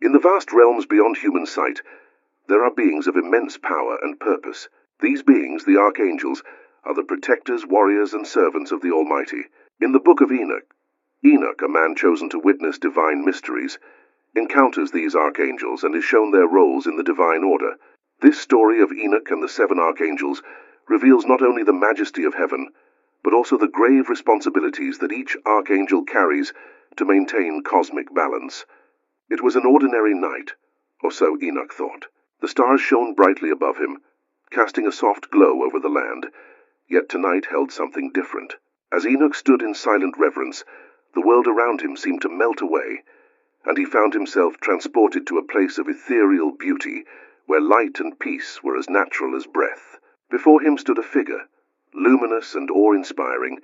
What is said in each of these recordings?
In the vast realms beyond human sight, there are beings of immense power and purpose. These beings, the archangels, are the protectors, warriors, and servants of the Almighty. In the Book of Enoch, Enoch, a man chosen to witness divine mysteries, encounters these archangels and is shown their roles in the divine order. This story of Enoch and the 7 archangels reveals not only the majesty of heaven, but also the grave responsibilities that each archangel carries to maintain cosmic balance. It was an ordinary night, or so Enoch thought. The stars shone brightly above him, casting a soft glow over the land, yet tonight held something different. As Enoch stood in silent reverence, the world around him seemed to melt away, and he found himself transported to a place of ethereal beauty, where light and peace were as natural as breath. Before him stood a figure, luminous and awe-inspiring,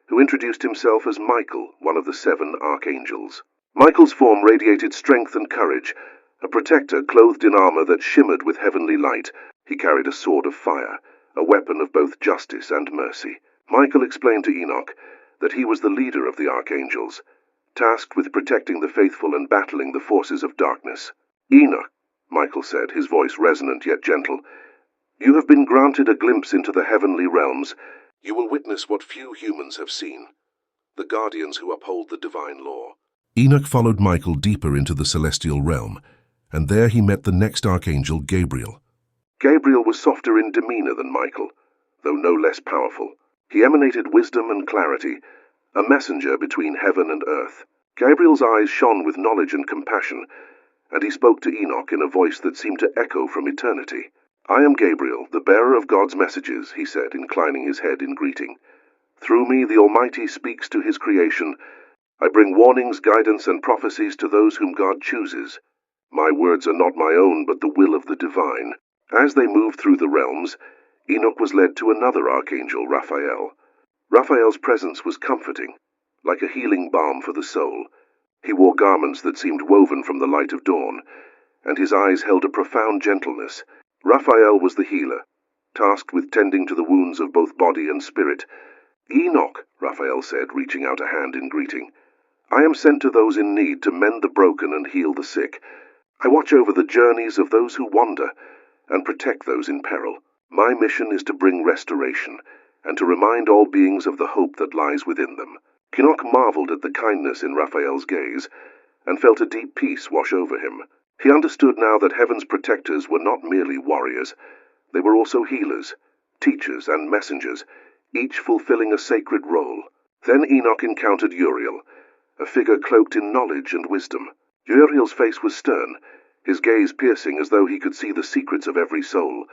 who introduced himself as Michael, one of the 7 archangels. Michael's form radiated strength and courage, a protector clothed in armor that shimmered with heavenly light. He carried a sword of fire, a weapon of both justice and mercy. Michael explained to Enoch that he was the leader of the archangels, tasked with protecting the faithful and battling the forces of darkness. "Enoch," Michael said, his voice resonant yet gentle, "you have been granted a glimpse into the heavenly realms. You will witness what few humans have seen, the guardians who uphold the divine law." Enoch followed Michael deeper into the celestial realm, and there he met the next archangel, Gabriel. Gabriel was softer in demeanor than Michael, though no less powerful. He emanated wisdom and clarity, a messenger between heaven and earth. Gabriel's eyes shone with knowledge and compassion, and he spoke to Enoch in a voice that seemed to echo from eternity. "I am Gabriel, the bearer of God's messages," he said, inclining his head in greeting. "Through me the Almighty speaks to his creation. I bring warnings, guidance, and prophecies to those whom God chooses. My words are not my own, but the will of the divine." As they moved through the realms, Enoch was led to another archangel, Raphael. Raphael's presence was comforting, like a healing balm for the soul. He wore garments that seemed woven from the light of dawn, and his eyes held a profound gentleness. Raphael was the healer, tasked with tending to the wounds of both body and spirit. "Enoch," Raphael said, reaching out a hand in greeting, "I am sent to those in need to mend the broken and heal the sick. I watch over the journeys of those who wander and protect those in peril. My mission is to bring restoration and to remind all beings of the hope that lies within them." Enoch marveled at the kindness in Raphael's gaze and felt a deep peace wash over him. He understood now that heaven's protectors were not merely warriors. They were also healers, teachers, and messengers, each fulfilling a sacred role. Then Enoch encountered Uriel, a figure cloaked in knowledge and wisdom. Uriel's face was stern, his gaze piercing as though he could see the secrets of every soul.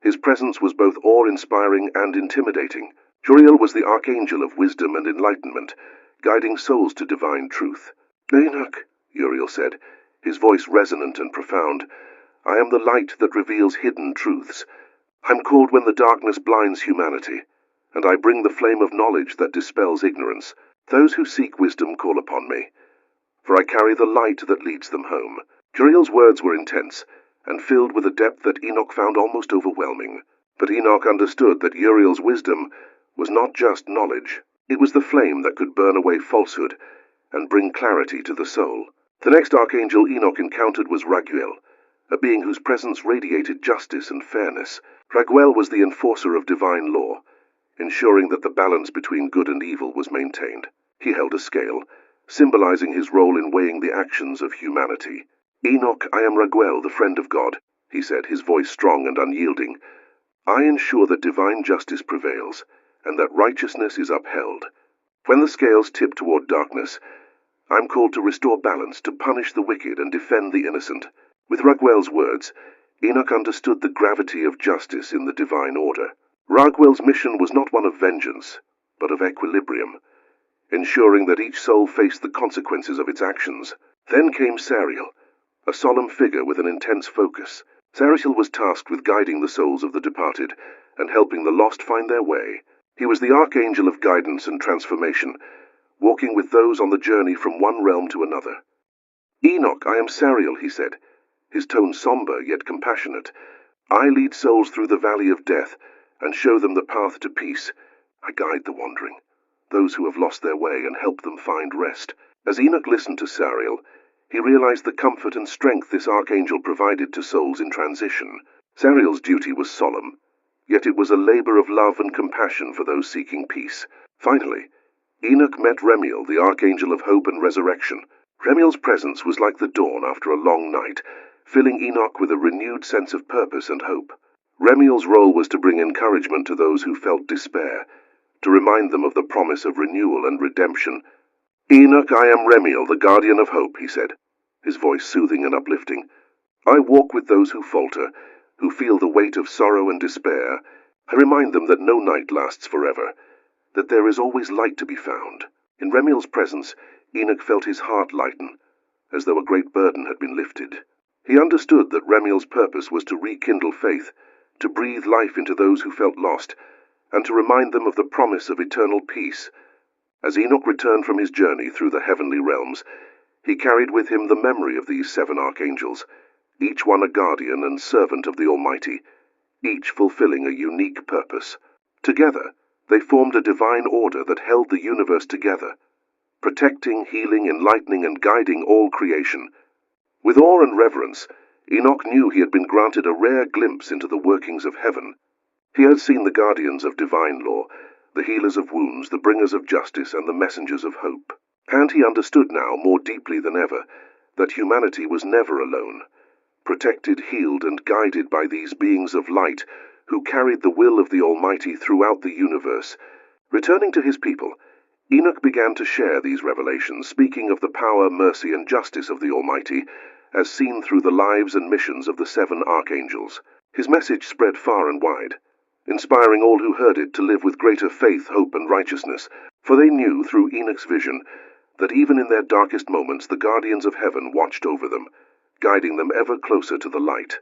His presence was both awe-inspiring and intimidating. Uriel was the archangel of wisdom and enlightenment, guiding souls to divine truth. "Enoch," Uriel said, his voice resonant and profound, "I am the light that reveals hidden truths. I'm called when the darkness blinds humanity, and I bring the flame of knowledge that dispels ignorance. Those who seek wisdom call upon me, for I carry the light that leads them home." Uriel's words were intense, and filled with a depth that Enoch found almost overwhelming. But Enoch understood that Uriel's wisdom was not just knowledge. It was the flame that could burn away falsehood and bring clarity to the soul. The next archangel Enoch encountered was Raphael, a being whose presence radiated justice and fairness. Raphael was the enforcer of divine law, ensuring that the balance between good and evil was maintained. He held a scale, symbolizing his role in weighing the actions of humanity. "Enoch, I am Raphael, the friend of God," he said, his voice strong and unyielding. "I ensure that divine justice prevails, and that righteousness is upheld. When the scales tip toward darkness, I'm called to restore balance, to punish the wicked and defend the innocent." With Raphael's words, Enoch understood the gravity of justice in the divine order. Raphael's mission was not one of vengeance, but of equilibrium, ensuring that each soul faced the consequences of its actions. Then came Sariel, a solemn figure with an intense focus. Sariel was tasked with guiding the souls of the departed and helping the lost find their way. He was the archangel of guidance and transformation, walking with those on the journey from one realm to another. "Enoch, I am Sariel," he said, his tone somber yet compassionate. "I lead souls through the valley of death and show them the path to peace. I guide the wandering, those who have lost their way, and help them find rest." As Enoch listened to Sariel, He realized the comfort and strength this archangel provided to souls in transition. Zariel's duty was solemn, yet it was a labor of love and compassion for those seeking peace. Finally, Enoch met Remiel, the archangel of hope and resurrection. Remiel's presence was like the dawn after a long night, filling Enoch with a renewed sense of purpose and hope. Remiel's role was to bring encouragement to those who felt despair, to remind them of the promise of renewal and redemption. "Enoch, I am Remiel, the guardian of hope," he said, his voice soothing and uplifting. "I walk with those who falter, who feel the weight of sorrow and despair. I remind them that no night lasts forever, that there is always light to be found." In Remiel's presence, Enoch felt his heart lighten, as though a great burden had been lifted. He understood that Remiel's purpose was to rekindle faith, to breathe life into those who felt lost, and to remind them of the promise of eternal peace. As Enoch returned from his journey through the heavenly realms, he carried with him the memory of these 7 archangels, each one a guardian and servant of the Almighty, each fulfilling a unique purpose. Together, they formed a divine order that held the universe together, protecting, healing, enlightening, and guiding all creation. With awe and reverence, Enoch knew he had been granted a rare glimpse into the workings of heaven. He had seen the guardians of divine law, the healers of wounds, the bringers of justice, and the messengers of hope. And he understood now, more deeply than ever, that humanity was never alone, protected, healed, and guided by these beings of light who carried the will of the Almighty throughout the universe. Returning to his people, Enoch began to share these revelations, speaking of the power, mercy, and justice of the Almighty, as seen through the lives and missions of the 7 archangels. His message spread far and wide, inspiring all who heard it to live with greater faith, hope, and righteousness, for they knew through Enoch's vision that even in their darkest moments the guardians of heaven watched over them, guiding them ever closer to the light.